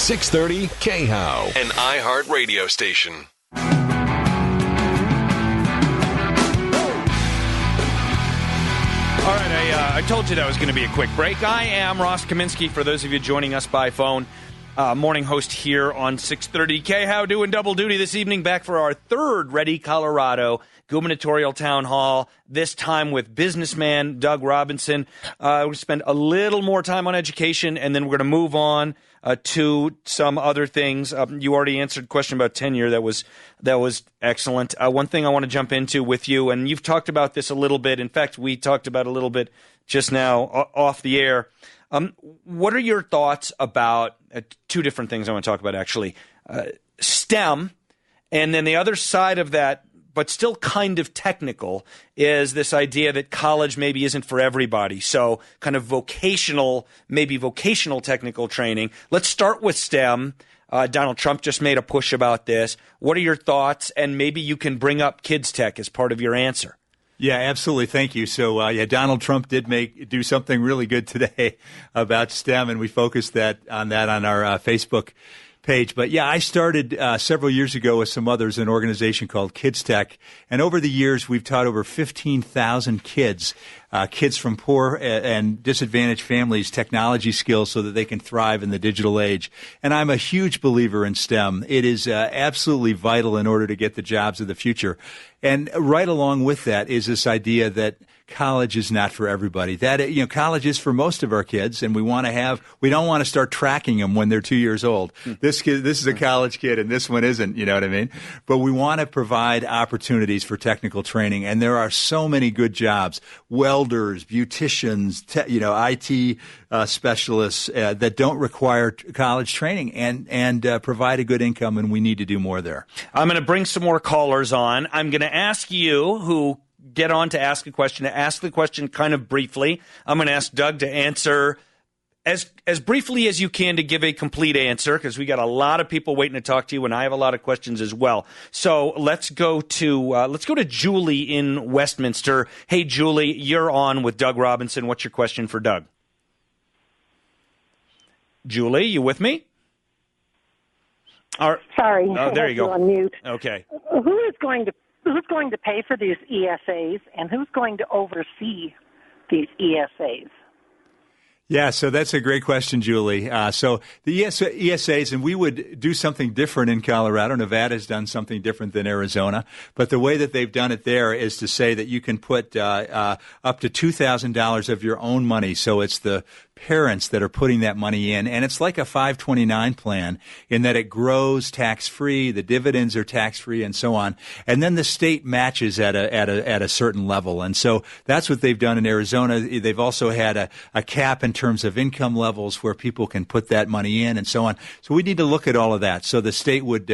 630 KHOW, an iHeart radio station. All right, I told you that was going to be a quick break. I am Ross Kaminsky, for those of you joining us by phone. Morning host here on 630 KHOW, doing double duty this evening, back for our third Ready, Colorado gubernatorial town hall, this time with businessman Doug Robinson. We'll spend a little more time on education, and then we're going to move on to some other things. You already answered a question about tenure. That was excellent. One thing I want to jump into with you, and you've talked about this a little bit. In fact, we talked about it a little bit just now off the air. What are your thoughts about two different things I want to talk about, actually? STEM, and then the other side of that, but still kind of technical, is this idea that college maybe isn't for everybody. So kind of vocational technical training. Let's start with STEM. Donald Trump just made a push about this. What are your thoughts? And maybe you can bring up Kids Tech as part of your answer. Yeah, absolutely. Thank you. So, Donald Trump did do something really good today about STEM, and we focused on our Facebook page. But I started several years ago with some others an organization called Kids Tech, and over the years we've taught over 15,000 kids from poor and disadvantaged families technology skills so that they can thrive in the digital age. And I'm a huge believer in STEM. It is absolutely vital in order to get the jobs of the future. And right along with that is this idea that college is not for everybody. That, college is for most of our kids, and we don't want to start tracking them when they're 2 years old. This is a college kid, and this one isn't, you know what I mean? But we want to provide opportunities for technical training, and there are so many good jobs. Welders, beauticians, IT specialists that don't require college training and provide a good income, and we need to do more there. I'm going to bring some more callers on. I'm going to ask you who get on to ask a question, to ask the question kind of briefly. I'm going to ask Doug to answer as briefly as you can, to give a complete answer, because we got a lot of people waiting to talk to you, and I have a lot of questions as well. So let's go to Julie in Westminster. Hey, Julie, you're on with Doug Robinson. What's your question for Doug? Julie, you with me? Sorry. Oh, there you go. On mute. Okay. Who's going to pay for these ESAs, and who's going to oversee these ESAs? Yeah, so that's a great question, Julie. So the ESAs, and we would do something different in Colorado. Nevada's done something different than Arizona. But the way that they've done it there is to say that you can put up to $2,000 of your own money. So it's the parents that are putting that money in, and it's like a 529 plan in that it grows tax-free, the dividends are tax-free, and so on. And then the state matches at a certain level. And so that's what they've done in Arizona. They've also had a cap in terms of income levels where people can put that money in and so on. So we need to look at all of that. So the state would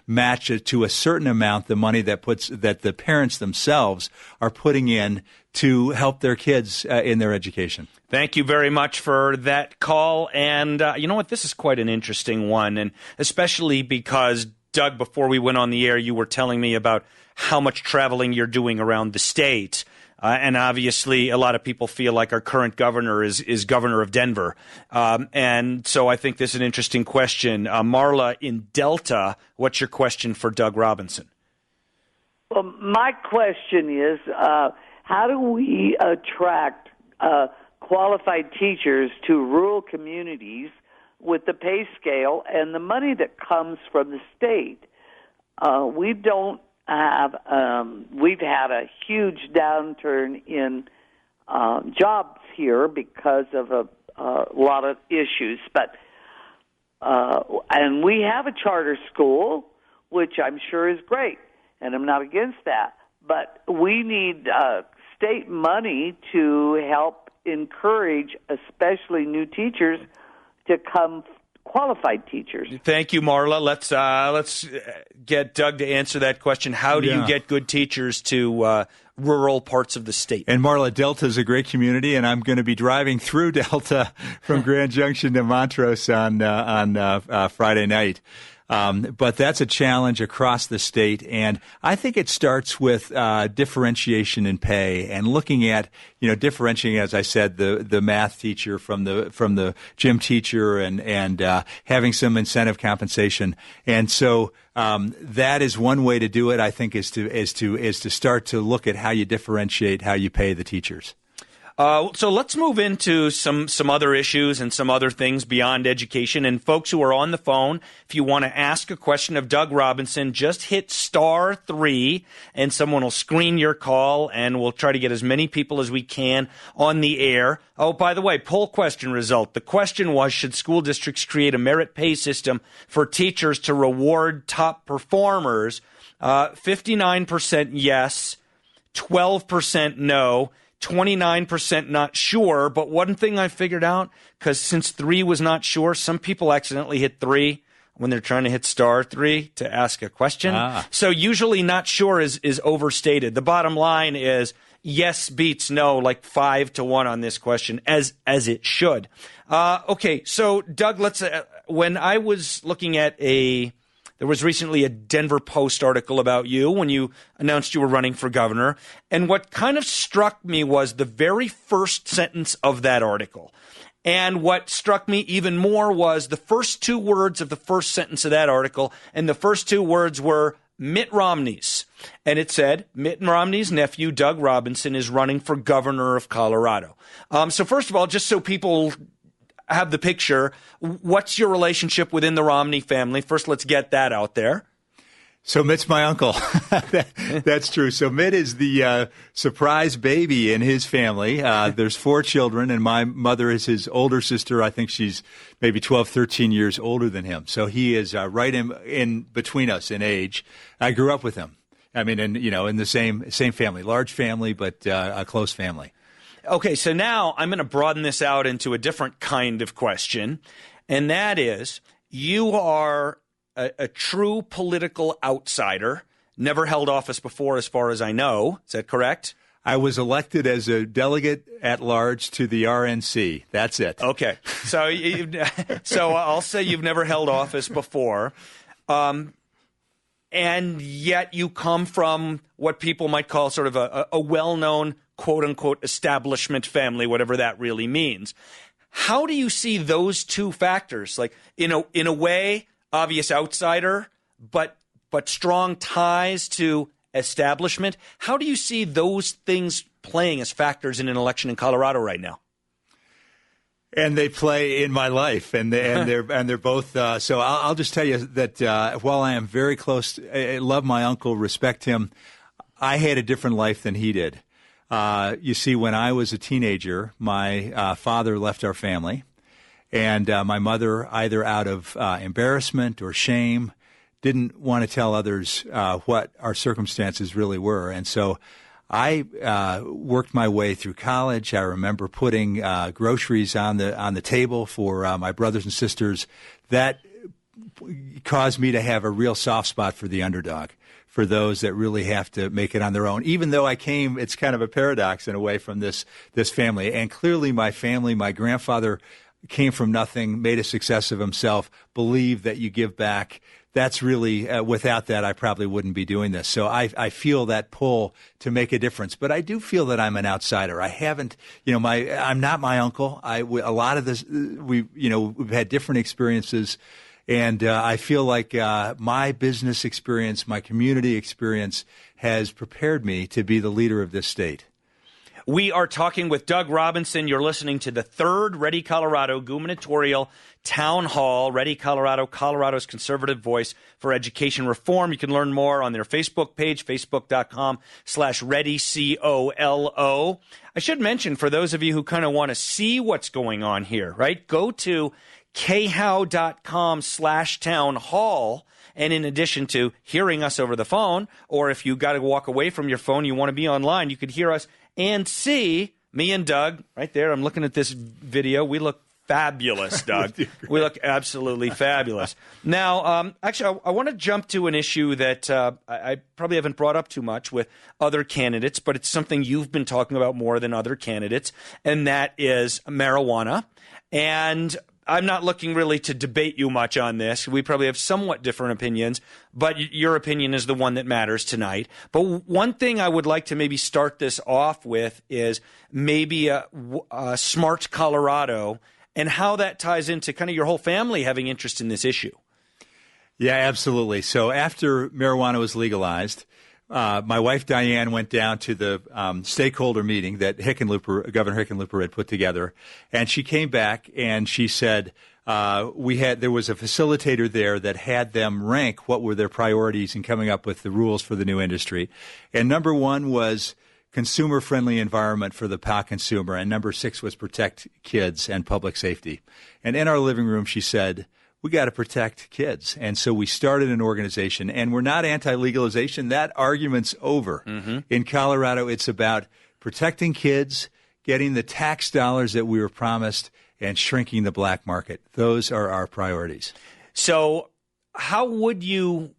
match it to a certain amount, the money that the parents themselves are putting in to help their kids in their education. Thank you very much for that call. And you know what? This is quite an interesting one, and especially because, Doug, before we went on the air, you were telling me about how much traveling you're doing around the state. And obviously, a lot of people feel like our current governor is governor of Denver. And so I think this is an interesting question. Marla in Delta, what's your question for Doug Robinson? Well, my question is, how do we attract qualified teachers to rural communities with the pay scale and the money that comes from the state? We've had a huge downturn in jobs here because of a lot of issues, and we have a charter school, which I'm sure is great, and I'm not against that, but we need state money to help encourage especially new teachers to come qualified teachers. Thank you, Marla. Let's get Doug to answer that question. How do you get good teachers to rural parts of the state? And Marla, Delta is a great community, and I'm going to be driving through Delta from Grand Junction to Montrose on Friday night. But that's a challenge across the state, and I think it starts with differentiation in pay and looking at, differentiating, as I said, the math teacher from the gym teacher, and having some incentive compensation. And so that is one way to do it. I think is to start to look at how you differentiate how you pay the teachers. So let's move into some other issues and some other things beyond education. And folks who are on the phone, if you want to ask a question of Doug Robinson, just hit *3 and someone will screen your call, and we'll try to get as many people as we can on the air. Oh, by the way, poll question result. The question was, should school districts create a merit pay system for teachers to reward top performers? 59% yes, 12% no, 29% not sure. But one thing I figured out, because since 3 was not sure, some people accidentally hit 3 when they're trying to hit *3 to ask a question. So usually not sure is overstated. The bottom line is yes beats no, like 5-1 on this question, as it should. Okay, so Doug, let's. When I was looking at there was recently a Denver Post article about you when you announced you were running for governor. And what kind of struck me was the very first sentence of that article. And what struck me even more was the first 2 words of the first sentence of that article. And the first 2 words were Mitt Romney's. And it said, Mitt Romney's nephew, Doug Robinson, is running for governor of Colorado. So first of all, just so people have the picture, what's your relationship within the Romney family? First, let's get that out there. So Mitt's my uncle. That's true. So Mitt is the surprise baby in his family. There's 4 children, and my mother is his older sister. I think she's maybe 12, 13 years older than him. So he is right in between us in age. I grew up with him. I mean, in the same family, large family, but a close family. Okay, so now I'm going to broaden this out into a different kind of question, and that is, you are a true political outsider, never held office before as far as I know. Is that correct? I was elected as a delegate at large to the RNC. That's it. Okay. So I'll say you've never held office before. And yet you come from what people might call sort of a well-known, quote-unquote, establishment family, whatever that really means. How do you see those 2 factors? Like, in a way, obvious outsider, but strong ties to establishment. How do you see those things playing as factors in an election in Colorado right now? And they play in my life, and they're both. So I'll just tell you that while I am very close, I love my uncle, respect him, I had a different life than he did. You see, when I was a teenager, my father left our family, and my mother, either out of embarrassment or shame, didn't want to tell others what our circumstances really were, and so I worked my way through college. I remember putting groceries on the table for my brothers and sisters. That caused me to have a real soft spot for the underdog, for those that really have to make it on their own. Even though it's kind of a paradox in a way from this family. And clearly my family, my grandfather came from nothing, made a success of himself, believed that you give back. That's really, without that, I probably wouldn't be doing this. So I feel that pull to make a difference. But I do feel that I'm an outsider. I haven't, I'm not my uncle. A lot of this, we've had different experiences. And I feel like my business experience, my community experience has prepared me to be the leader of this state. We are talking with Doug Robinson. You're listening to the 3rd Ready Colorado gubernatorial town hall. Ready Colorado, Colorado's conservative voice for education reform. You can learn more on their Facebook page, facebook.com/ReadyCOLO. I should mention, for those of you who kind of want to see what's going on here, right? Go to khow.com/town hall. And in addition to hearing us over the phone, or if you got to walk away from your phone, you want to be online, you could hear us and see me and Doug right there. I'm looking at this video. We look fabulous, Doug. We look absolutely fabulous. Now, actually, I want to jump to an issue that I probably haven't brought up too much with other candidates, but it's something you've been talking about more than other candidates, and that is marijuana. And I'm not looking really to debate you much on this. We probably have somewhat different opinions, but your opinion is the one that matters tonight. But one thing I would like to maybe start this off with is maybe a Smart Colorado and how that ties into kind of your whole family having interest in this issue. Yeah, absolutely. So after marijuana was legalized, my wife Diane went down to the stakeholder meeting that Governor Hickenlooper had put together, and she came back and she said there was a facilitator there that had them rank what were their priorities in coming up with the rules for the new industry, and number 1 was consumer-friendly environment for the pot consumer, and number 6 was protect kids and public safety. And in our living room, she said, we got to protect kids. And so we started an organization, and we're not anti-legalization. That argument's over. Mm-hmm. In Colorado, it's about protecting kids, getting the tax dollars that we were promised, and shrinking the black market. Those are our priorities. So how would you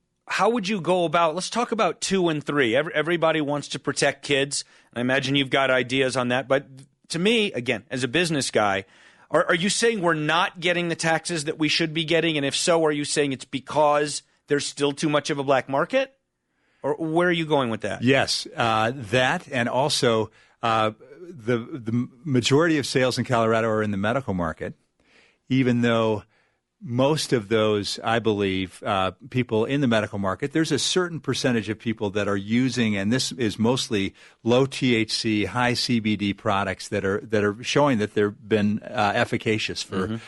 go about, let's talk about 2 and 3. Everybody wants to protect kids. I imagine you've got ideas on that. But to me, again, as a business guy, are you saying we're not getting the taxes that we should be getting? And if so, are you saying it's because there's still too much of a black market? Or where are you going with that? Yes, that, and also the majority of sales in Colorado are in the medical market, even though most of those, I believe, people in the medical market, there's a certain percentage of people that are using, and this is mostly low THC, high CBD products that are showing that they've been efficacious for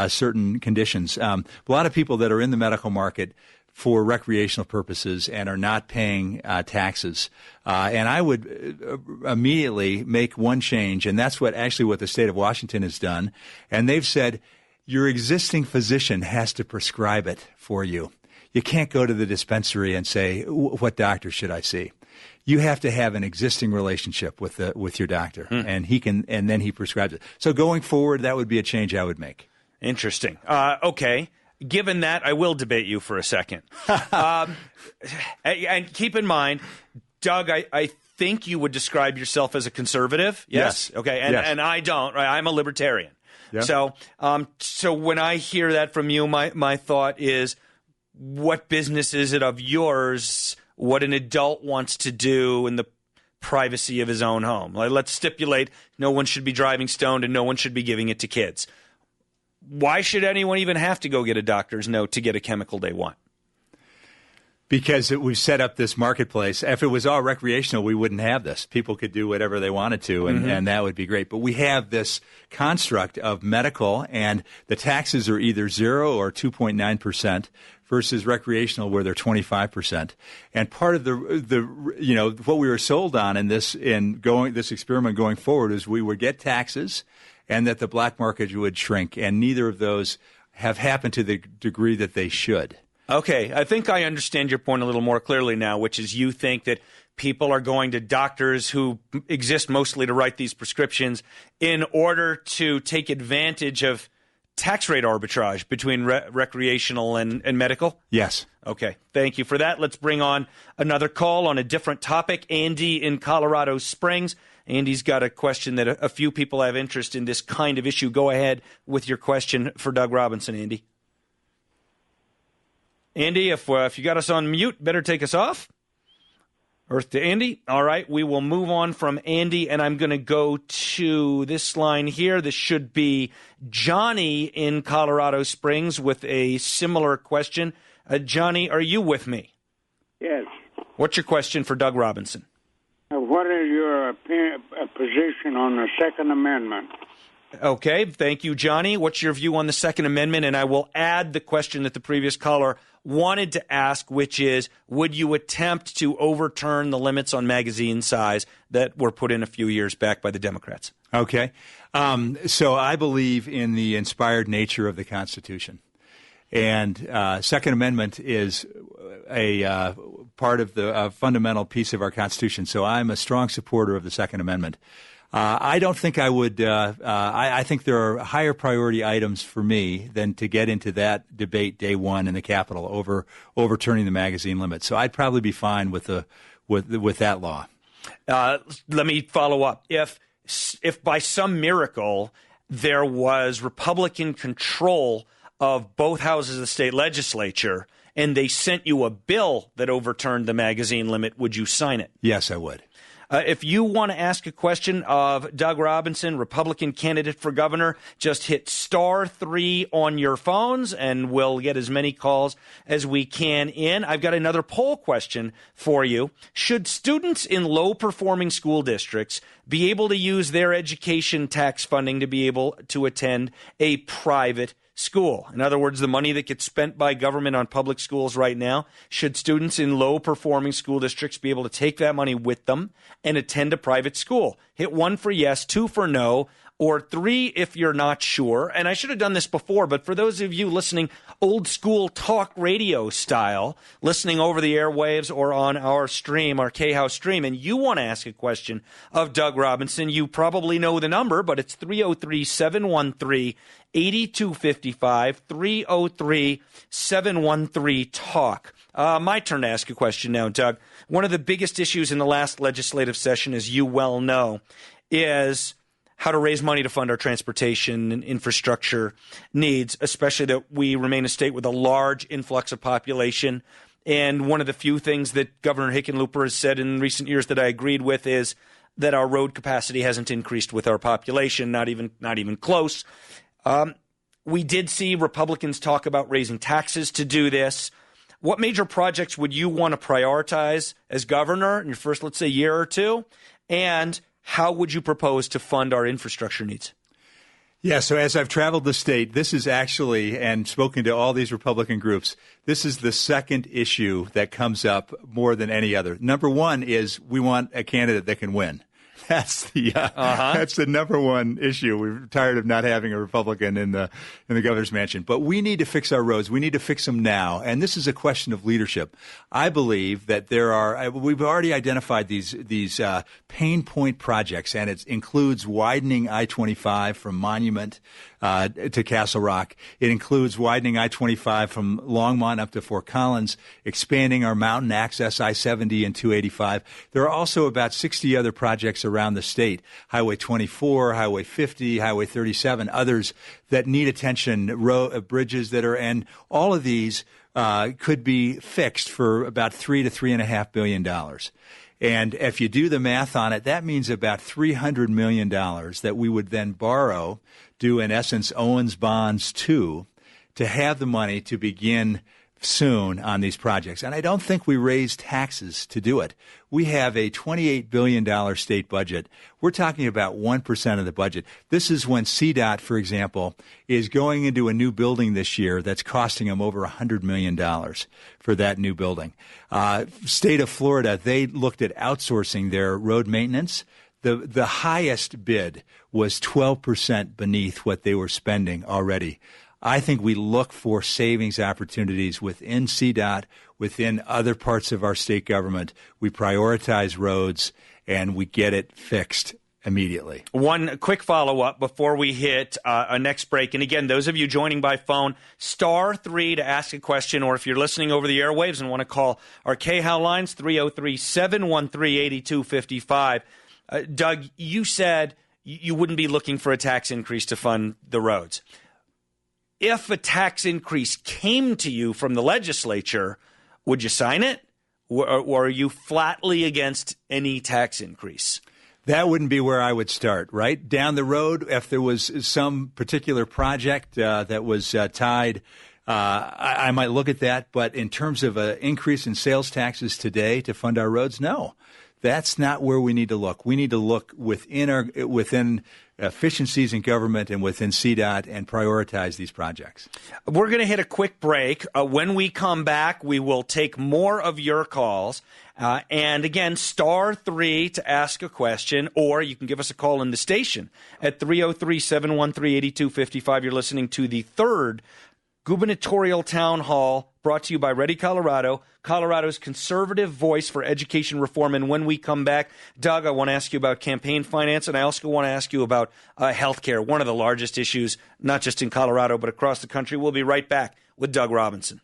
certain conditions. A lot of people that are in the medical market for recreational purposes and are not paying taxes. And I would immediately make one change, and that's what the state of Washington has done. And they've said, your existing physician has to prescribe it for you. You can't go to the dispensary and say, what doctor should I see? You have to have an existing relationship with your doctor, and then he prescribes it. So going forward, that would be a change I would make. Interesting. Okay. Given that, I will debate you for a second. And keep in mind, Doug, I think you would describe yourself as a conservative. Yes. Okay. And I don't. Right? I'm a libertarian. Yep. So when I hear that from you, my thought is, what business is it of yours what an adult wants to do in the privacy of his own home? Like, let's stipulate no one should be driving stoned and no one should be giving it to kids. Why should anyone even have to go get a doctor's note to get a chemical they want? Because we've set up this marketplace. If it was all recreational, we wouldn't have this. People could do whatever they wanted to, and that would be great. But we have this construct of medical, and the taxes are either 0 or 2.9% versus recreational, where they're 25%. And part of the what we were sold on in this experiment going forward is we would get taxes, and that the black market would shrink. And neither of those have happened to the degree that they should. Okay, I think I understand your point a little more clearly now, which is you think that people are going to doctors who exist mostly to write these prescriptions in order to take advantage of tax rate arbitrage between recreational and medical? Yes. Okay, thank you for that. Let's bring on another call on a different topic. Andy in Colorado Springs. Andy's got a question that a few people have interest in this kind of issue. Go ahead with your question for Doug Robinson, Andy. Andy, if you got us on mute, better take us off. Earth to Andy. All right, we will move on from Andy, and I'm going to go to this line here. This should be Johnny in Colorado Springs with a similar question. Johnny, are you with me? Yes. What's your question for Doug Robinson? What is your position on the Second Amendment? Okay, thank you, Johnny. What's your view on the Second Amendment? And I will add the question that the previous caller wanted to ask, which is, would you attempt to overturn the limits on magazine size that were put in a few years back by the Democrats? Okay. So I believe in the inspired nature of the Constitution. And Second Amendment is a part of the fundamental piece of our Constitution. So I'm a strong supporter of the Second Amendment. I don't think I would I think there are higher priority items for me than to get into that debate day one in the Capitol over overturning the magazine limit. So I'd probably be fine with that law. Let me follow up. If by some miracle there was Republican control of both houses of the state legislature, and they sent you a bill that overturned the magazine limit, would you sign it? Yes, I would. If you want to ask a question of Doug Robinson, Republican candidate for governor, just hit *3 on your phones, and we'll get as many calls as we can in. I've got another poll question for you. Should students in low-performing school districts be able to use their education tax funding to be able to attend a private school? In other words, the money that gets spent by government on public schools right now, should students in low-performing school districts be able to take that money with them and attend a private school? Hit 1 for yes, 2 for no, or 3 if you're not sure. And I should have done this before, but for those of you listening old school talk radio style, listening over the airwaves or on our stream, our K-House stream, and you want to ask a question of Doug Robinson, you probably know the number, but it's 303-713-8255, 303-713-TALK. My turn to ask a question now, Doug. One of the biggest issues in the last legislative session, as you well know, is how to raise money to fund our transportation and infrastructure needs, especially that we remain a state with a large influx of population. And one of the few things that Governor Hickenlooper has said in recent years that I agreed with is that our road capacity hasn't increased with our population, not even close. We did see Republicans talk about raising taxes to do this. What major projects would you want to prioritize as governor in your first, let's say, year or two? And how would you propose to fund our infrastructure needs? Yeah, so as I've traveled the state, this is actually, and spoken to all these Republican groups, this is the second issue that comes up more than any other. Number one is we want a candidate that can win. That's the number one issue. We're tired of not having a Republican in the governor's mansion. But we need to fix our roads. We need to fix them now. And this is a question of leadership. I believe that we've already identified these pain point projects, and it includes widening I-25 from Monument to Castle Rock. It includes widening I-25 from Longmont up to Fort Collins, expanding our mountain access I-70 and 285. There are also about 60 other projects around the state, Highway 24, Highway 50, Highway 37, others that need attention, bridges that are, and all of these could be fixed for about $3 to $3.5 billion. And if you do the math on it, that means about $300 million that we would then borrow, do in essence Owens bonds to have the money to begin soon on these projects. And I don't think we raise taxes to do it. We have a $28 billion state budget. We're talking about 1% of the budget. This is when CDOT, for example, is going into a new building this year that's costing them over $100 million for that new building. State of Florida, they looked at outsourcing their road maintenance. The highest bid was 12% beneath what they were spending already. I think we look for savings opportunities within CDOT, within other parts of our state government. We prioritize roads, and we get it fixed immediately. One quick follow-up before we hit a next break. And again, those of you joining by phone, *3 to ask a question, or if you're listening over the airwaves and want to call our KHOW lines, 303-713-8255. Doug, you said you wouldn't be looking for a tax increase to fund the roads. If a tax increase came to you from the legislature, would you sign it? Or are you flatly against any tax increase? That wouldn't be where I would start, right? Down the road, if there was some particular project that was tied, I might look at that. But in terms of an increase in sales taxes today to fund our roads, no. That's not where we need to look. We need to look within efficiencies in government and within CDOT and prioritize these projects. We're going to hit a quick break. When we come back, we will take more of your calls. And again, *3 to ask a question, or you can give us a call in the station at 303-713-8255. You're listening to the third gubernatorial town hall brought to you by Ready Colorado, Colorado's conservative voice for education reform. And when we come back, Doug, I want to ask you about campaign finance, and I also want to ask you about health care, one of the largest issues, not just in Colorado, but across the country. We'll be right back with Doug Robinson.